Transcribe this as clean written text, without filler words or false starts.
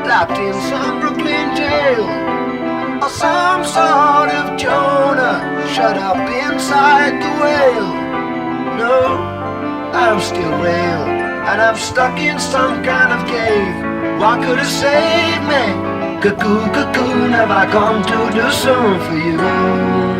locked in some Brooklyn jail, or some sort of Jonah shut up inside the whale. No, I'm still real, and I'm stuck in some kind of cave. What could have saved me? Cuckoo, cocoon, have I come to do something for you?